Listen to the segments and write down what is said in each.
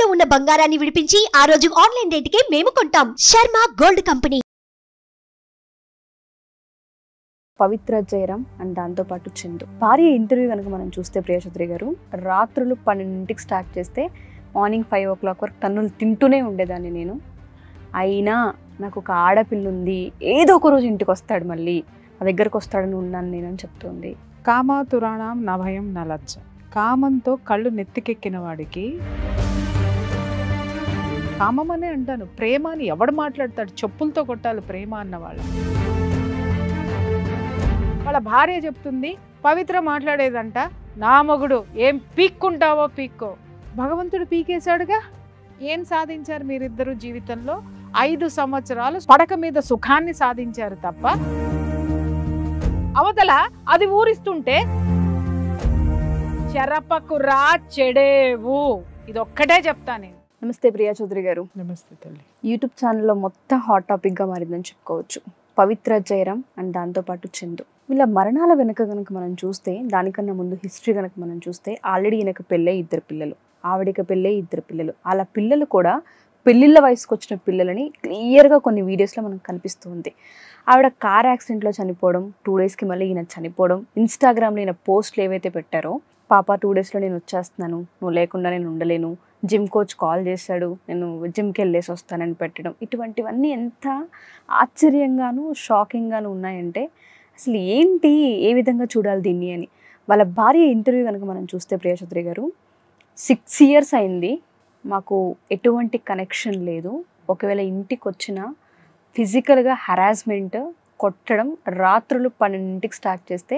తాకట్టులో ఉన్న బంగారాన్ని విడిపించి ఆ రోజు ఆన్లైన్ రేటుకే మేము కొంటాం. Sharma gold company. Pavitra Jayaram and దాంతోపాటు చందు భార్య ఇంటర్వ్యూ కనుక మనం చూస్తే ప్రియచౌదరి గారు రాత్రులు 12కి స్టార్ట్ చేస్తే మార్నింగ్ 5 o'clock వరకు తన్నులు తింటూనే ఉండేదాన్ని నేను. అయినా నాకు ఒక ఆడపిల్ల ఉంది, ఏదో ఒక రోజు ఇంటికి వస్తాడు, మళ్ళీ నా దగ్గరకు వస్తాడని ఉన్నాను నేనని చెప్తుంది. కామాతురాణం నభయం నలజ్జ. కామంతో కళ్ళు నెత్తికెక్కిన వాడికి కామం అనే అంటాను. ప్రేమ అని ఎవడు మాట్లాడతాడు? చెప్పులతో కొట్టాలి ప్రేమ అన్న వాళ్ళ భార్య చెప్తుంది, పవిత్ర మాట్లాడేదంట, నా మొగుడు ఏం పీక్కుంటావో పీక్కో. భగవంతుడు పీకేశాడుగా. ఏం సాధించారు మీరిద్దరు జీవితంలో? 5 సంవత్సరాలు పడక మీద సుఖాన్ని సాధించారు తప్ప అవతల అది ఊరిస్తుంటే చెరపకురా చెడేవు. ఇది ఒక్కటే చెప్తా నేను. నమస్తే ప్రియచౌదరి గారు. నమస్తే తల్లి. యూట్యూబ్ ఛానల్లో మొత్తం హాట్ టాపిక్గా మారిందని చెప్పుకోవచ్చు. పవిత్ర జయరాం అండ్ దాంతోపాటు చందు వీళ్ళ మరణాల వెనుక కనుక మనం చూస్తే, దానికన్నా ముందు హిస్టరీ కనుక మనం చూస్తే, ఆల్రెడీ ఈయనకు పెళ్ళే 2 పిల్లలు, ఆవిడకి పెళ్ళే 2 పిల్లలు. అలా పిల్లలు కూడా పెళ్ళిళ్ళ వయసుకు వచ్చిన పిల్లలని క్లియర్గా కొన్ని వీడియోస్లో మనకు కనిపిస్తుంది. ఆవిడ కార్ యాక్సిడెంట్లో చనిపోవడం, 2 daysకి మళ్ళీ ఈయన చనిపోవడం, ఇన్స్టాగ్రామ్లో ఈయన పోస్టులు ఏవైతే పెట్టారో, పాప 2 daysలో నేను వచ్చేస్తున్నాను, నువ్వు లేకుండా నేను ఉండలేను, జిమ్ కోచ్ కాల్ చేశాడు, నేను జిమ్కి వెళ్ళేసి వస్తానని పెట్టడం, ఇటువంటివన్నీ ఎంత ఆశ్చర్యంగాను షాకింగ్గాను ఉన్నాయంటే అసలు ఏంటి, ఏ విధంగా చూడాలి దీన్ని అని. వాళ్ళ భార్య ఇంటర్వ్యూ కనుక మనం చూస్తే ప్రియచౌదరి గారు, 6 years అయింది, మాకు ఎటువంటి కనెక్షన్ లేదు, ఒకవేళ ఇంటికి వచ్చినా ఫిజికల్గా హరాస్మెంట్, కొట్టడం, రాత్రులు 12కి స్టార్ట్ చేస్తే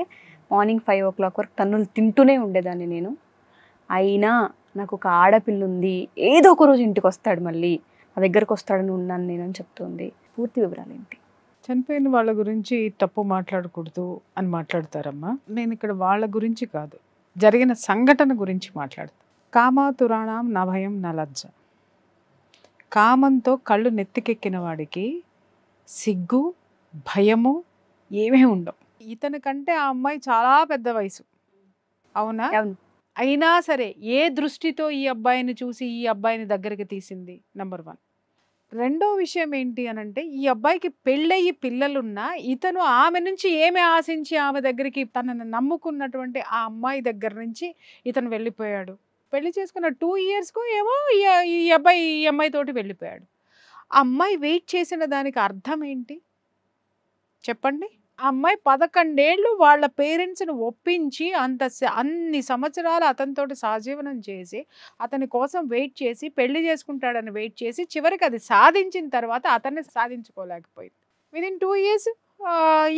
మార్నింగ్ 5 o'clock వరకు తన్నులు తింటూనే ఉండేదాన్ని నేను. అయినా నాకు ఒక ఆడపిల్ల ఉంది, ఏదో ఒక రోజు ఇంటికి వస్తాడు, మళ్ళీ నా దగ్గరకు వస్తాడని ఉన్నాను నేనని చెప్తుంది. పూర్తి వివరాలు ఏంటి? చనిపోయిన వాళ్ళ గురించి తప్పు మాట్లాడకూడదు అని మాట్లాడతారమ్మా. నేను ఇక్కడ వాళ్ళ గురించి కాదు, జరిగిన సంఘటన గురించి మాట్లాడతాను. కామాతురాణం నభయం నలజ్జ. కామంతో కళ్ళు నెత్తికెక్కిన వాడికి సిగ్గు, భయము ఏమీ ఉండవు. ఇతని కంటే ఆ అమ్మాయి చాలా పెద్ద వయసు, అవునా? అయినా సరే ఏ దృష్టితో ఈ అబ్బాయిని చూసి ఈ అబ్బాయిని దగ్గరికి తీసింది? నెంబర్ 1. రెండో విషయం ఏంటి అనంటే, ఈ అబ్బాయికి పెళ్ళయి పిల్లలున్నా ఇతను ఆమె నుంచి ఏమి ఆశించి ఆమె దగ్గరికి, తనను నమ్ముకున్నటువంటి ఆ అమ్మాయి దగ్గర నుంచి ఇతను వెళ్ళిపోయాడు. పెళ్లి చేసుకున్న 2 yearsకు ఏమో ఈ అబ్బాయి ఈ అమ్మాయితోటి వెళ్ళిపోయాడు. ఆ అమ్మాయి వెయిట్ చేసిన దానికి అర్థం ఏంటి చెప్పండి? ఆ అమ్మాయి 11 ఏళ్ళు వాళ్ళ పేరెంట్స్ని ఒప్పించి అన్ని సంవత్సరాలు అతనితోటి సహజీవనం చేసి, అతని కోసం వెయిట్ చేసి, పెళ్లి చేసుకుంటాడని వెయిట్ చేసి, చివరికి అది సాధించిన తర్వాత అతన్ని సాధించుకోలేకపోయింది. విదిన్ 2 years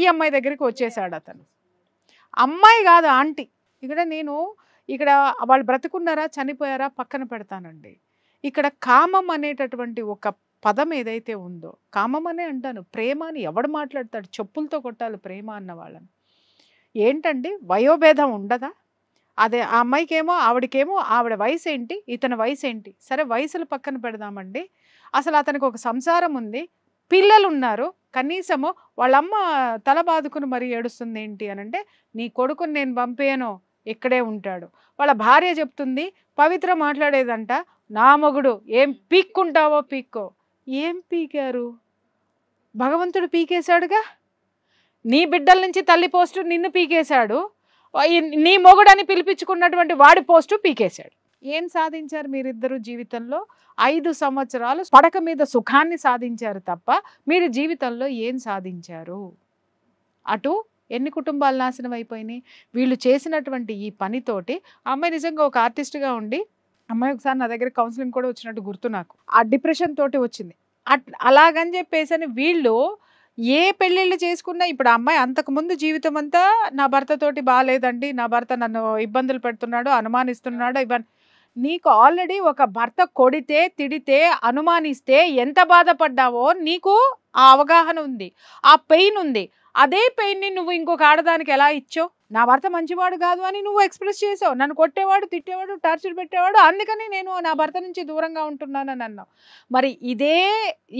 ఈ అమ్మాయి దగ్గరికి వచ్చేసాడు అతను. అమ్మాయి కాదు, ఆంటీ. ఇక్కడ వాళ్ళు బ్రతుకున్నారా చనిపోయారా పక్కన పెడతానండి. ఇక్కడ కామం అనేటటువంటి ఒక పదం ఏదైతే ఉందో, కామం అనే అంటాను. ప్రేమ అని ఎవడు మాట్లాడతాడు? చెప్పులతో కొట్టాలి ప్రేమ అన్న వాళ్ళని. ఏంటండి, వయోభేదం ఉండదా? అదే ఆ అమ్మాయికేమో, ఆవిడకేమో ఆవిడ వయసు ఏంటి, ఇతని వయసు ఏంటి? సరే వయసులు పక్కన పెడదామండి. అసలు అతనికి ఒక సంసారం ఉంది, పిల్లలు ఉన్నారు. కనీసము వాళ్ళమ్మ తల బాదుకుని మరీ ఏడుస్తుంది ఏంటి అనంటే, నీ కొడుకుని నేను పంపేయను, ఇక్కడే ఉంటాడు. వాళ్ళ భార్య చెప్తుంది, పవిత్ర మాట్లాడేదంట, నా మొగుడు ఏం పీక్కుంటావో పీక్కో. ఏం పీకారు? భగవంతుడు పీకేశాడుగా. నీ బిడ్డల నుంచి తల్లి పోస్టు నిన్ను పీకేశాడు, నీ మొగుడని పిలిపించుకున్నటువంటి వాడి పోస్టు పీకేశాడు. ఏం సాధించారు మీరిద్దరు జీవితంలో? 5 సంవత్సరాలు పడక మీద సుఖాన్ని సాధించారు తప్ప మీరు జీవితంలో ఏం సాధించారు? అటు ఎన్ని కుటుంబాలు నాశనం అయిపోయినాయి వీళ్ళు చేసినటువంటి ఈ పనితోటి. అమ్మాయి నిజంగా ఒక ఆర్టిస్ట్గా ఉండి, అమ్మాయి ఒకసారి నా దగ్గర కౌన్సిలింగ్ కూడా వచ్చినట్టు గుర్తు నాకు. ఆ డిప్రెషన్ తోటి వచ్చింది. అలాగని చెప్పేసి వీళ్ళు ఏ పెళ్ళిళ్ళు చేసుకున్నా, ఇప్పుడు ఆ అమ్మాయి అంతకుముందు జీవితం అంతా నా భర్తతోటి బాగాలేదండి, నా భర్త నన్ను ఇబ్బందులు పెడుతున్నాడు, అనుమానిస్తున్నాడు, ఇవన్నీ. నీకు ఆల్రెడీ ఒక భర్త కొడితే, తిడితే, అనుమానిస్తే ఎంత బాధపడ్డావో నీకు ఆ అవగాహన ఉంది, ఆ పెయిన్ ఉంది. అదే పెయిన్ని నువ్వు ఇంకొక ఆడదానికి ఎలా ఇచ్చావు? నా భర్త మంచివాడు కాదు అని నువ్వు ఎక్స్ప్రెస్ చేసావు, నన్ను కొట్టేవాడు, తిట్టేవాడు, టార్చర్ పెట్టేవాడు, అందుకని నేను నా భర్త నుంచి దూరంగా ఉంటున్నానని అన్నావు. మరి ఇదే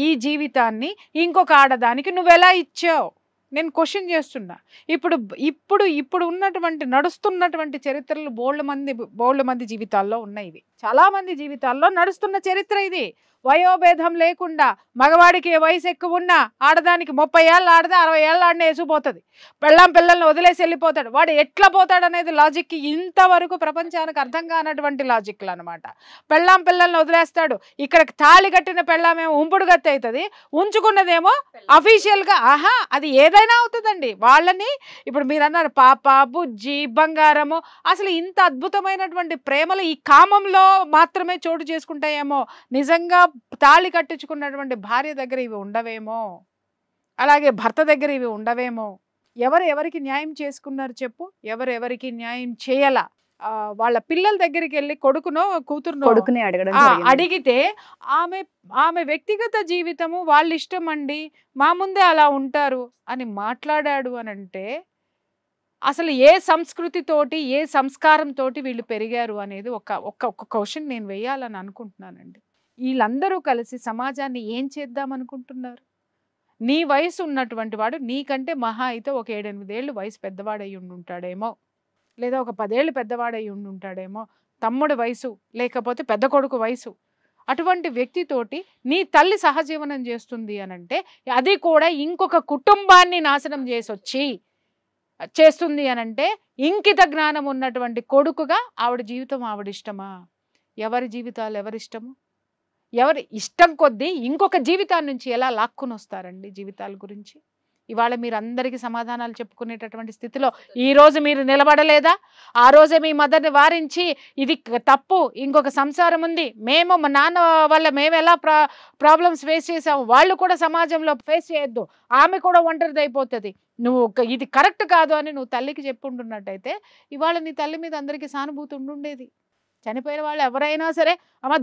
ఈ జీవితాన్ని ఇంకొక ఆడదానికి నువ్వెలా ఇచ్చావు? నేను క్వశ్చన్ చేస్తున్నా. ఇప్పుడు ఉన్నటువంటి నడుస్తున్నటువంటి చరిత్రలు బోల్డ్ మంది జీవితాల్లో ఉన్నాయి ఇవి. చాలా మంది జీవితాల్లో నడుస్తున్న చరిత్ర ఇది. వయోభేదం లేకుండా మగవాడికి వయసు ఎక్కువ ఉన్నా ఆడదానికి 30 ఏళ్ళు ఆడితే 60 ఏళ్ళు ఆడిన వేసిపోతుంది. పిల్లల్ని వదిలేసి వెళ్ళిపోతాడు. వాడు ఎట్లా పోతాడు అనేది లాజిక్ ఇంతవరకు ప్రపంచానికి అర్థం కానటువంటి లాజిక్లు అనమాట. పిల్లల్ని వదిలేస్తాడు. ఇక్కడ తాళి కట్టిన పెళ్ళామేమో ఉంపుడు గత్తి అవుతుంది, ఉంచుకున్నదేమో అఫీషియల్గా అది ఏదైనా అవుతుందండి. వాళ్ళని ఇప్పుడు మీరు అన్నారు పాప, బుజ్జి, బంగారము, అసలు ఇంత అద్భుతమైనటువంటి ప్రేమలు ఈ కామంలో మాత్రమే చోటు చేసుకుంటాయేమో. నిజంగా తాళి కట్టించుకున్నటువంటి భార్య దగ్గర ఇవి ఉండవేమో, అలాగే భర్త దగ్గర ఇవి ఉండవేమో. ఎవరికి న్యాయం చేసుకున్నారు చెప్పు? ఎవరికి న్యాయం చేయాల? వాళ్ళ పిల్లల దగ్గరికి వెళ్ళి కొడుకునో కూతురునో అడిగితే ఆమె వ్యక్తిగత జీవితము వాళ్ళ ఇష్టం అండి, మా ముందే అలా ఉంటారు అని మాట్లాడాడు అని అంటే అసలు ఏ సంస్కృతితోటి ఏ సంస్కారంతోటి వీళ్ళు పెరిగారు అనేది ఒక క్వశ్చన్ నేను వేయాలని అనుకుంటున్నానండి. వీళ్ళందరూ కలిసి సమాజాన్ని ఏం చేద్దాం అనుకుంటున్నారు? నీ వయసు ఉన్నటువంటి వాడు నీకంటే మహా అయితే ఒక 7-8 ఏళ్ళు వయసు పెద్దవాడై ఉండుంటాడేమో, లేదా ఒక 10 ఏళ్ళు పెద్దవాడై ఉండుంటాడేమో, తమ్ముడు వయసు లేకపోతే పెద్ద కొడుకు వయసు. అటువంటి వ్యక్తితోటి నీ తల్లి సహజీవనం చేస్తుంది అనంటే అది కూడా ఇంకొక కుటుంబాన్ని నాశనం చేస్తుంది అనంటే ఇంకిత జ్ఞానం ఉన్నటువంటి కొడుకుగా ఆవిడ జీవితం ఆవిడిష్టమా? ఎవరి జీవితాలు ఎవరిష్టము? ఎవరి ఇష్టం కొద్దీ ఇంకొక జీవితాన్ని నుంచి ఎలా లాక్కుని వస్తారండి జీవితాల గురించి? ఇవాళ మీరు అందరికీ సమాధానాలు చెప్పుకునేటటువంటి స్థితిలో ఈ రోజు మీరు నిలబడలేదా? ఆ రోజే మీ మదర్ని వారించి ఇది తప్పు, ఇంకొక సంసారం ఉంది, మా నాన్న వల్ల మేము ఎలా ప్రాబ్లమ్స్ ఫేస్ చేసాము, వాళ్ళు కూడా సమాజంలో ఫేస్ చేయొద్దు, ఆమె కూడా ఒంటరిది అయిపోతుంది, నువ్వు ఇది కరెక్ట్ కాదు అని నువ్వు తల్లికి చెప్పుంటున్నట్టయితే ఇవాళ నీ తల్లి మీద అందరికీ సానుభూతి ఉండుండేది. చనిపోయిన వాళ్ళు ఎవరైనా సరే,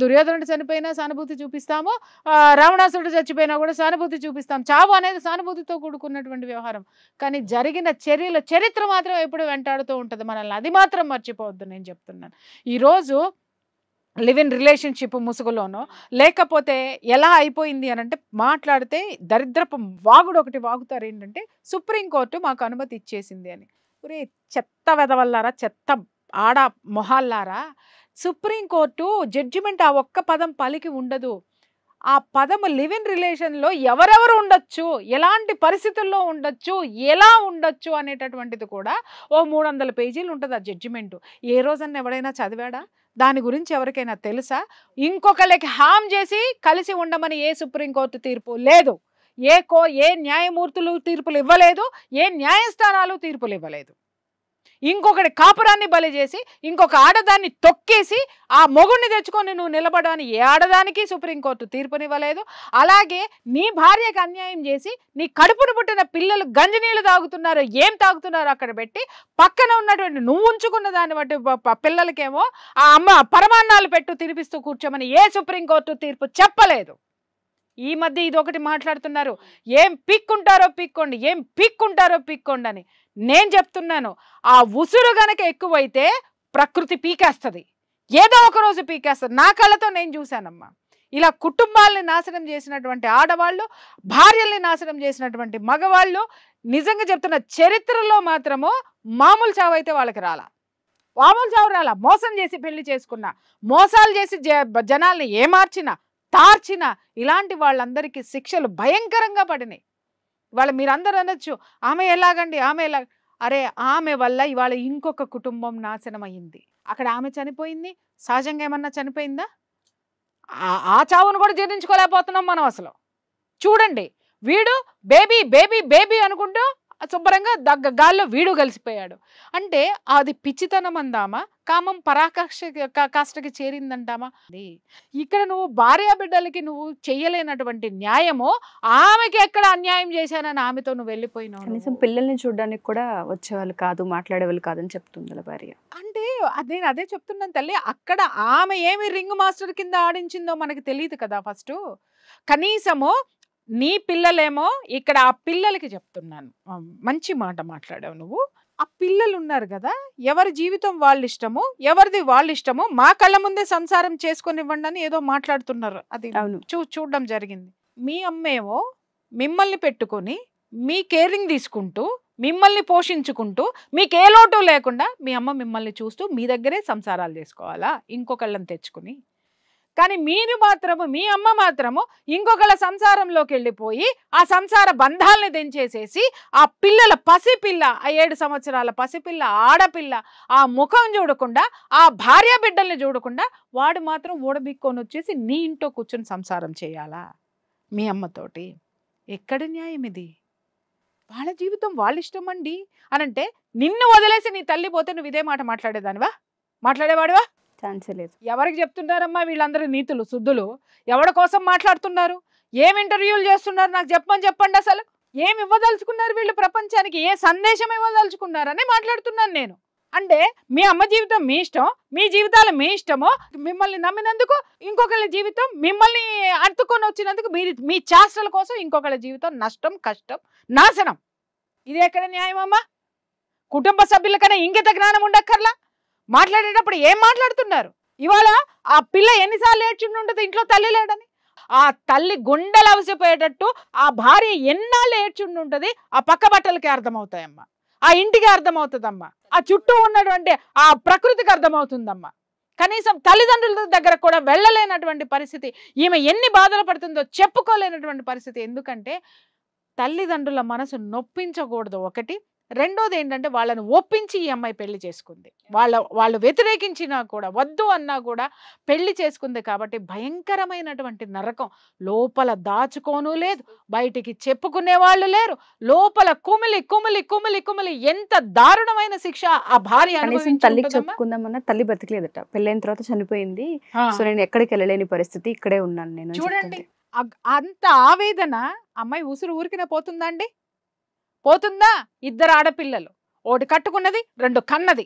దుర్యోధనుడు చనిపోయినా సానుభూతి చూపిస్తాము, రావణాసురుడు చచ్చిపోయినా కూడా సానుభూతి చూపిస్తాం. చావు అనేది సానుభూతితో కూడుకున్నటువంటి వ్యవహారం. కానీ జరిగిన చరిత్ర మాత్రం ఎప్పుడు వెంటాడుతూ ఉంటుంది మనల్ని. అది మాత్రం మర్చిపోవద్దు. నేను చెప్తున్నాను, ఈరోజు లివ్ ఇన్ రిలేషన్షిప్ ముసుగులోనో లేకపోతే ఎలా అయిపోయింది అని అంటే మాట్లాడితే దరిద్రపు వాగుడు ఒకటి వాగుతారు. ఏంటంటే సుప్రీంకోర్టు మాకు అనుమతి ఇచ్చేసింది అని. ఒరే చెత్త వెదవల్లారా, చెత్త ఆడ మొహాల్లారా, సుప్రీంకోర్టు జడ్జిమెంట్ ఆ ఒక్క పదం పలికి ఉండదు. ఆ పదము లివ్ ఇన్ రిలేషన్లో ఎవరెవరు ఉండొచ్చు, ఎలాంటి పరిస్థితుల్లో ఉండొచ్చు, ఎలా ఉండొచ్చు అనేటటువంటిది కూడా ఓ 300 పేజీలు ఉంటుంది ఆ జడ్జిమెంటు. ఏ రోజన్నా ఎవడైనా చదివాడా? దాని గురించి ఎవరికైనా తెలుసా? ఇంకొకరికి హామ్ చేసి కలిసి ఉండమని ఏ సుప్రీంకోర్టు తీర్పు లేదు, ఏ న్యాయమూర్తులు తీర్పులు ఇవ్వలేదు, ఏ న్యాయస్థానాలు తీర్పులు ఇవ్వలేదు. ఇంకొకటి కాపురాన్ని బలి చేసి ఇంకొక ఆడదాన్ని తొక్కేసి ఆ మొగుడిని తెచ్చుకొని నువ్వు నిలబడని ఏ ఆడదానికి సుప్రీంకోర్టు తీర్పునివ్వలేదు. అలాగే నీ భార్యకు అన్యాయం చేసి నీ కడుపును పుట్టిన పిల్లలు గంజినీళ్ళు తాగుతున్నారు, ఏం తాగుతున్నారు అక్కడ పెట్టి పక్కన ఉన్నటువంటి నువ్వు ఉంచుకున్న దాన్ని బట్టి పిల్లలకేమో ఆ అమ్మ పరమాన్నాలు పెట్టు తినిపిస్తూ కూర్చోమని ఏ సుప్రీంకోర్టు తీర్పు చెప్పలేదు. ఈ మధ్య ఇదొకటి మాట్లాడుతున్నారు, ఏం పీక్కుంటారో పీక్కోండి, ఏం పీక్కుంటారో పీక్కోండి అని. నేను చెప్తున్నాను, ఆ ఉసురు గనక ఎక్కువైతే ప్రకృతి పీకేస్తుంది, ఏదో ఒక రోజు పీకేస్తుంది. నా కళ్ళతో నేను చూశానమ్మా. ఇలా కుటుంబాలని నాశనం చేసినటువంటి ఆడవాళ్ళు, భార్యల్ని నాశనం చేసినటువంటి మగవాళ్ళు, నిజంగా చెప్తున్న చరిత్రలో మాత్రము మామూలు చావు అయితే వాళ్ళకి రాలా, మామూలు చావు రాలా. మోసం చేసి పెళ్లి చేసుకున్నా, మోసాలు చేసి జనాల్ని ఏమార్చినా తార్చిన ఇలాంటి వాళ్ళందరికీ శిక్షలు భయంకరంగా పడినాయి. ఇవాళ మీరందరూ అనొచ్చు ఆమె ఎలాగండి, ఆమె ఎలా? అరే ఆమె వల్ల ఇవాళ ఇంకొక కుటుంబం నాశనం అయ్యింది. అక్కడ ఆమె చనిపోయింది, సహజంగా ఏమన్నా చనిపోయిందా? ఆ చావును కూడా జీర్ణించుకోలేకపోతున్నాం మనం అసలు. చూడండి, వీడు బేబీ బేబీ బేబీ అనుకుంటూ శుభ్రంగా గాల్లో వీడు కలిసిపోయాడు. అంటే అది పిచ్చితనం అందామా, కామం పరాకాష్ఠకి చేరిందంటామా? ఇక్కడ నువ్వు భార్య బిడ్డలకి నువ్వు చెయ్యలేనటువంటి న్యాయము ఆమెకి ఎక్కడ అన్యాయం చేశానని ఆమెతో నువ్వు వెళ్ళిపోయినావు. కనీసం పిల్లల్ని చూడడానికి కూడా వచ్చేవాళ్ళు కాదు, మాట్లాడేవాళ్ళు కాదని చెప్తుంది భార్య. అంటే నేను అదే చెప్తున్నాను తల్లి, అక్కడ ఆమె ఏమి రింగ్ మాస్టర్ కింద ఆడించిందో మనకి తెలియదు కదా. ఫస్ట్ కనీసము నీ పిల్లలేమో, ఇక్కడ ఆ పిల్లలకి చెప్తున్నాను, మంచి మాట మాట్లాడావు నువ్వు. ఆ పిల్లలు ఉన్నారు కదా, ఎవరి జీవితం వాళ్ళ ఇష్టము, ఎవరిది వాళ్ళ ఇష్టము, మా కళ్ళ ముందే సంసారం చేసుకొనివ్వండి అని ఏదో మాట్లాడుతున్నారు. అది చూడడం జరిగింది. మీ అమ్మేమో మిమ్మల్ని పెట్టుకొని మీ కేరింగ్ తీసుకుంటూ మిమ్మల్ని పోషించుకుంటూ మీకు ఏ లోటు లేకుండా మీ అమ్మ మిమ్మల్ని చూస్తూ మీ దగ్గరే సంసారాలు చేసుకోవాలా ఇంకొకళ్ళని తెచ్చుకుని? కానీ మీరు మాత్రము, మీ అమ్మ మాత్రము ఇంకొకళ్ళ సంసారంలోకి వెళ్ళిపోయి ఆ సంసార బంధాలని తెంచేసేసి ఆ పిల్లల పసిపిల్ల, ఆ 7 సంవత్సరాల పసిపిల్ల ఆడపిల్ల ఆ ముఖం చూడకుండా, ఆ భార్య బిడ్డల్ని చూడకుండా వాడు మాత్రం ఊడబిక్కొని వచ్చేసి నీ ఇంట్లో కూర్చొని సంసారం చేయాలా మీ అమ్మతోటి? ఎక్కడి న్యాయం ఇది? వాళ్ళ జీవితం వాళ్ళ ఇష్టం అండి అనంటే నిన్ను వదిలేసి నీ తల్లి పోతే నువ్వు ఇదే మాట మాట్లాడేదానివా? మాట్లాడేవాడివా? ఛాన్సే లేదు. ఎవరికి చెప్తున్నారమ్మా వీళ్ళందరూ నీతులు శుద్ధులు? ఎవరి కోసం మాట్లాడుతున్నారు? ఏం ఇంటర్వ్యూలు చేస్తున్నారు? నాకు చెప్పండి. అసలు ఏమి ఇవ్వదలుచుకున్నారు వీళ్ళు ప్రపంచానికి? ఏ సందేశం ఇవ్వదలుచుకున్నారని మాట్లాడుతున్నాను నేను. అంటే మీ అమ్మ జీవితం మీ ఇష్టం, మీ జీవితాలు మీ ఇష్టమో, మిమ్మల్ని నమ్మినందుకు ఇంకొకళ్ళ జీవితం, మిమ్మల్ని అడ్డుకొని వచ్చినందుకు మీ చేష్టల కోసం ఇంకొకళ్ళ జీవితం నష్టం, కష్టం, నాశనం. ఇది ఎక్కడ న్యాయం అమ్మా? కుటుంబ సభ్యుల కన్నా ఇంగిత జ్ఞానం ఉండక్కర్లా? మాట్లాడేటప్పుడు ఏం మాట్లాడుతున్నారు? ఇవాళ ఆ పిల్ల ఎన్నిసార్లు ఏడ్చుండి ఉంటుంది ఇంట్లో తల్లి లేడని? ఆ తల్లి గుండెలు అవసిపోయేటట్టు ఆ భార్య ఎన్నాళ్ళు ఏడ్చుండి ఉంటుంది ఆ పక్క బట్టలకి అర్థమవుతాయమ్మా, ఆ ఇంటికి అర్థమవుతుందమ్మా, ఆ చుట్టూ ఉన్నటువంటి ఆ ప్రకృతికి అర్థమవుతుందమ్మా. కనీసం తల్లిదండ్రుల దగ్గర కూడా వెళ్ళలేనటువంటి పరిస్థితి, ఈమె ఎన్ని బాధలు పడుతుందో చెప్పుకోలేనటువంటి పరిస్థితి. ఎందుకంటే తల్లిదండ్రుల మనసు నొప్పించకూడదు ఒకటి. రెండోది ఏంటంటే వాళ్ళని ఒప్పించి ఈ అమ్మాయి పెళ్లి చేసుకుంది. వాళ్ళు వ్యతిరేకించినా కూడా, వద్దు అన్నా కూడా పెళ్లి చేసుకుంది. కాబట్టి భయంకరమైనటువంటి నరకం. లోపల దాచుకోను లేదు, బయటికి చెప్పుకునే వాళ్ళు లేరు, లోపల కుమిలి కుమిలి కుమిలి కుమిలి ఎంత దారుణమైన శిక్ష ఆ భార్య. తల్లికి చెప్పుకుందామన్నా తల్లి బతికలేదట, పెళ్ళైన తర్వాత చనిపోయింది. సో నేను ఎక్కడికి వెళ్ళలేని పరిస్థితి, ఇక్కడే ఉన్నాను నేను. చూడండి అంత ఆవేదన. అమ్మాయి ఊరికినే పోతుందా అండి? పోతుందా? 2 ఆడపిల్లలు, ఒకటి కట్టుకున్నది, 2 కన్నది.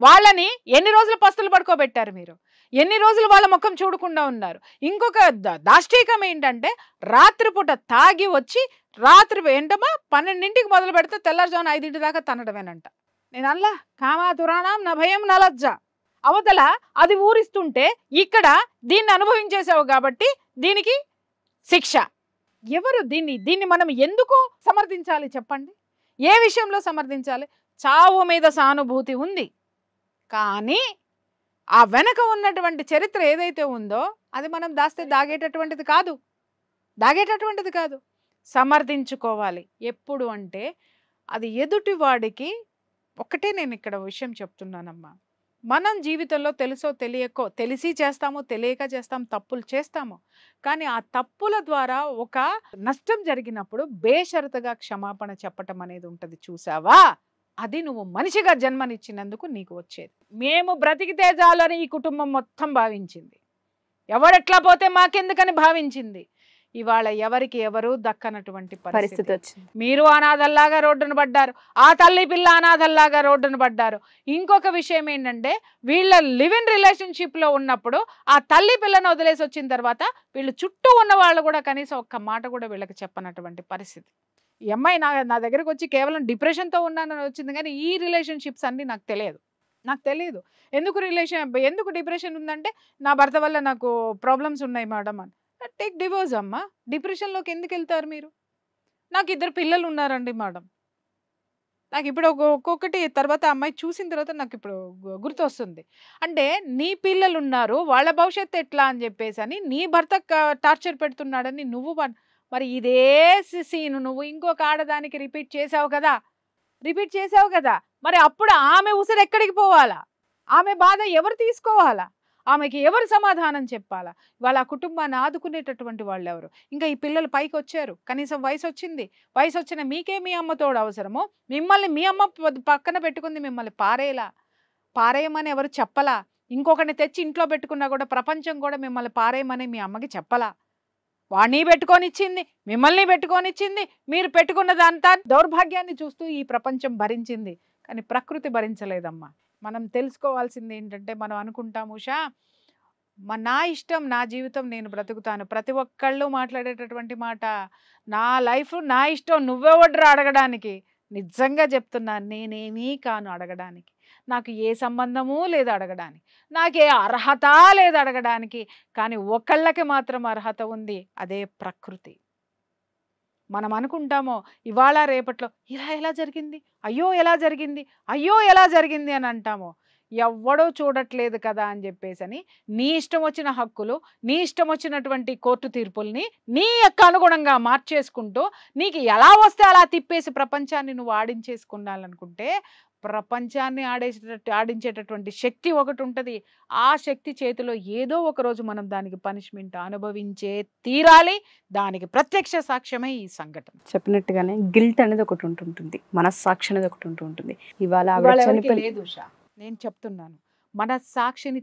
వాళ్ళని ఎన్ని రోజులు పస్తులు పడుకోబెట్టారు మీరు? ఎన్ని రోజులు వాళ్ళ ముఖం చూడకుండా ఉన్నారు? ఇంకొక దాష్టీకం ఏంటంటే రాత్రిపూట తాగి వచ్చి రాత్రి ఏంటమ్మా 12ంటికి మొదలు పెడితే తెల్లారుజామున 5 దాకా తనడమేనంట. నేను అల్లా కామా దురాణం నా భయం నా లజ్జ. అవతల అది ఊరిస్తుంటే ఇక్కడ దీన్ని అనుభవించేసావు కాబట్టి దీనికి శిక్ష. ఎవరు దీన్ని మనం ఎందుకు సమర్థించాలి చెప్పండి? ఏ విషయంలో సమర్థించాలి? చావు మీద సానుభూతి ఉంది, కానీ ఆ వెనక ఉన్నటువంటి చరిత్ర ఏదైతే ఉందో అది మనం దాస్తే దాగేటటువంటిది కాదు. సమర్థించుకోవాలి. ఎప్పుడు అంటే అది ఎదుటి వాడికి ఒకటే. నేను ఇక్కడ విషయం చెప్తున్నానమ్మా, మనం జీవితంలో తెలుసో తెలియకో, తెలిసి చేస్తామో తెలియక చేస్తాం, తప్పులు చేస్తాము. కానీ ఆ తప్పుల ద్వారా ఒక నష్టం జరిగినప్పుడు బేషరతుగా క్షమాపణ చెప్పటం అనేది ఉంటుంది. చూసావా? అది నువ్వు మనిషిగా జన్మనిచ్చినందుకు నీకు వచ్చేది. మేము బ్రతికితే చాలని ఈ కుటుంబం మొత్తం భావించింది. ఎవరెట్లా పోతే మాకెందుకని భావించింది. ఇవాళ ఎవరికి ఎవరు దక్కనటువంటి పరిస్థితి వచ్చింది. మీరు అనాథల్లాగా రోడ్డును పడ్డారు, ఆ తల్లి పిల్ల అనాథల్లాగా రోడ్డును పడ్డారు. ఇంకొక విషయం ఏంటంటే వీళ్ళ లివ్ ఇన్ రిలేషన్షిప్లో ఉన్నప్పుడు ఆ తల్లి పిల్లను వదిలేసి వచ్చిన తర్వాత వీళ్ళు చుట్టూ ఉన్న వాళ్ళు కూడా కనీసం ఒక్క మాట కూడా వీళ్ళకి చెప్పనటువంటి పరిస్థితి. ఈ అమ్మాయి నా దగ్గరకు వచ్చి కేవలం డిప్రెషన్తో ఉన్నానని వచ్చింది, కానీ ఈ రిలేషన్షిప్స్ అన్నీ నాకు తెలియదు. ఎందుకు డిప్రెషన్ ఉందంటే నా భర్త వల్ల నాకు ప్రాబ్లమ్స్ ఉన్నాయి మేడం అని. టేక్ డివోర్స్ అమ్మా. డిప్రెషన్లోకి ఎందుకు వెళ్తారు మీరు? నాకు 2 పిల్లలు ఉన్నారండి మేడం. నాకు ఇప్పుడు ఒక్కొక్కటి తర్వాత అమ్మాయి చూసిన తర్వాత నాకు ఇప్పుడు గుర్తొస్తుంది. అంటే నీ పిల్లలు ఉన్నారు, వాళ్ళ భవిష్యత్తు ఎట్లా అని చెప్పేసి అని నీ భర్త టార్చర్ పెడుతున్నాడని నువ్వు మరి ఇదే సీను నువ్వు ఇంకొక ఆడదానికి రిపీట్ చేసావు కదా. మరి అప్పుడు ఆమె ఉసిరు ఎక్కడికి పోవాలా? ఆమె బాధ ఎవరు తీసుకోవాలా? ఆమెకి ఎవరు సమాధానం చెప్పాలా? వాళ్ళ కుటుంబాన్ని ఆదుకునేటటువంటి వాళ్ళు ఎవరు? ఇంకా ఈ పిల్లలు పైకి వచ్చారు, కనీసం వయసు వచ్చిన మీకే మీ అమ్మతోడు అవసరమో? మిమ్మల్ని మీ అమ్మ పక్కన పెట్టుకుంది, మిమ్మల్ని పారేయమని ఎవరు చెప్పలా? ఇంకొకరిని తెచ్చి ఇంట్లో పెట్టుకున్నా కూడా ప్రపంచం కూడా మిమ్మల్ని పారేయమని మీ అమ్మకి చెప్పలా? వాణ్ణి పెట్టుకొనిచ్చింది, మిమ్మల్ని పెట్టుకొనిచ్చింది, మీరు పెట్టుకున్నదంతా దౌర్భాగ్యాన్ని చూస్తూ ఈ ప్రపంచం భరించింది, కానీ ప్రకృతి భరించలేదమ్మా. మనం తెలుసుకోవాల్సింది ఏంటంటే, మనం అనుకుంటాం ఉషా నా ఇష్టం, నా జీవితం, నేను బ్రతుకుతాను. ప్రతి ఒక్కళ్ళు మాట్లాడేటటువంటి మాట, నా లైఫ్ నా ఇష్టం, నువ్వెవడ్రా అడగడానికి? నిజంగా చెప్తున్నా, నేనేమీ కాను అడగడానికి. నాకు ఏ సంబంధము లేదు అడగడానికి, నాకే అర్హత లేదు అడగడానికి. కానీ ఒకళ్ళకి మాత్రం అర్హత ఉంది, అదే ప్రకృతి. మనం అనుకుంటామో ఇవాళ రేపట్లో ఇలా ఎలా జరిగింది, అయ్యో ఎలా జరిగింది, అయ్యో ఎలా జరిగింది అని అంటామో. ఎవ్వడో చూడట్లేదు కదా అని చెప్పేసి నీ ఇష్టం వచ్చిన హక్కులు, నీ ఇష్టం వచ్చినటువంటి కోర్టు తీర్పుల్ని నీ యొక్క అనుగుణంగా మార్చేసుకుంటూ నీకు ఎలా వస్తే అలా తిప్పేసి ప్రపంచాన్ని నువ్వు ఆడించేసుకున్నాలనుకుంటే ప్రపంచాన్ని ఆడించేటటువంటి శక్తి ఒకటి ఉంటుంది. ఆ శక్తి చేతిలో ఏదో ఒక రోజు మనం దానికి పనిష్మెంట్ అనుభవించే తీరాలి. దానికి ప్రత్యక్ష సాక్ష్యమే ఈ సంఘటన. చెప్పినట్టుగానే గిల్ట్ అనేది ఒకటి ఉంటుంటుంది, మనస్సాక్షి అనేది ఒకటి ఉంటుంటుంది. ఇవాళ లేదు ఉషా, నేను చెప్తున్నాను, మనస్సాక్షిని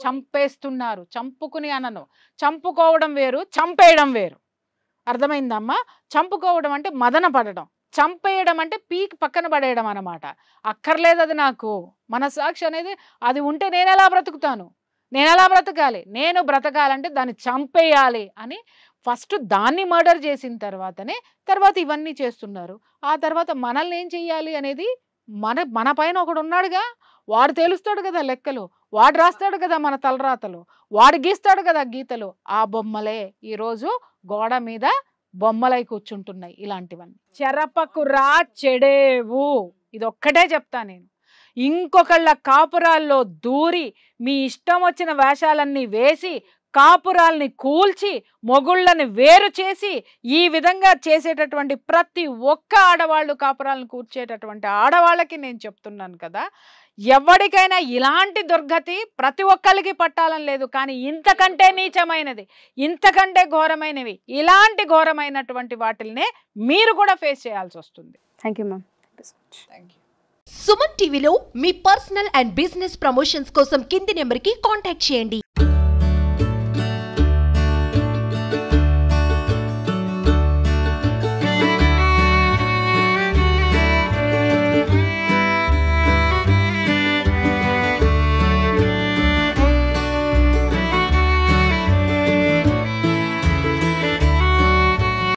చంపేస్తున్నారు. చంపుకుని అనను, చంపుకోవడం వేరు, చంపేయడం వేరు. అర్థమైందమ్మా? చంపుకోవడం అంటే మదన పడడం, చంపేయడం అంటే పీకి పక్కన పడేయడం అన్నమాట. అక్కర్లేదు అది నాకు. మనస్సాక్షి అనేది అది ఉంటే నేను ఎలా బ్రతుకుతాను, నేను ఎలా బ్రతకాలి, నేను బ్రతకాలంటే దాన్ని చంపేయాలి అని ఫస్ట్ దాన్ని మర్డర్ చేసిన తర్వాత ఇవన్నీ చేస్తున్నారు. ఆ తర్వాత మనల్ని ఏం చెయ్యాలి అనేది మన పైన ఒకడు ఉన్నాడుగా, వాడు తేలుస్తాడు కదా లెక్కలు, వాడు రాస్తాడు కదా మన తలరాతలు, వాడు గీస్తాడు కదా గీతలు. ఆ బొమ్మలే ఈరోజు గోడ మీద బొమ్మలై కూర్చుంటున్నాయి. ఇలాంటివన్నీ చెరపకురా చెడేవు, ఇది ఒక్కటే చెప్తా నేను. ఇంకొకళ్ళ కాపురాల్లో దూరి మీ ఇష్టం వచ్చిన వేషాలన్నీ వేసి కాపురాల్ని కూల్చి మొగుళ్ళని వేరు చేసి ఈ విధంగా చేసేటటువంటి ప్రతి ఒక్క ఆడవాళ్ళు, కాపురాలను కూర్చేటటువంటి ఆడవాళ్ళకి నేను చెప్తున్నాను కదా, ఎవరికైనా ఇలాంటి దుర్గతి ప్రతి ఒక్కరికి పట్టాలని లేదు. కానీ ఇంతకంటే నీచమైనది, ఇంతకంటే ఘోరమైనవి, ఇలాంటి ఘోరమైనటువంటి వాటిల్నే మీరు కూడా ఫేస్ చేయాల్సి వస్తుంది. Thank you ma'am. సుమన్ టీవీలో మీ పర్సనల్ అండ్ బిజినెస్ ప్రమోషన్స్ కోసం కింది నెంబర్కి కాంటాక్ట్ చేయండి.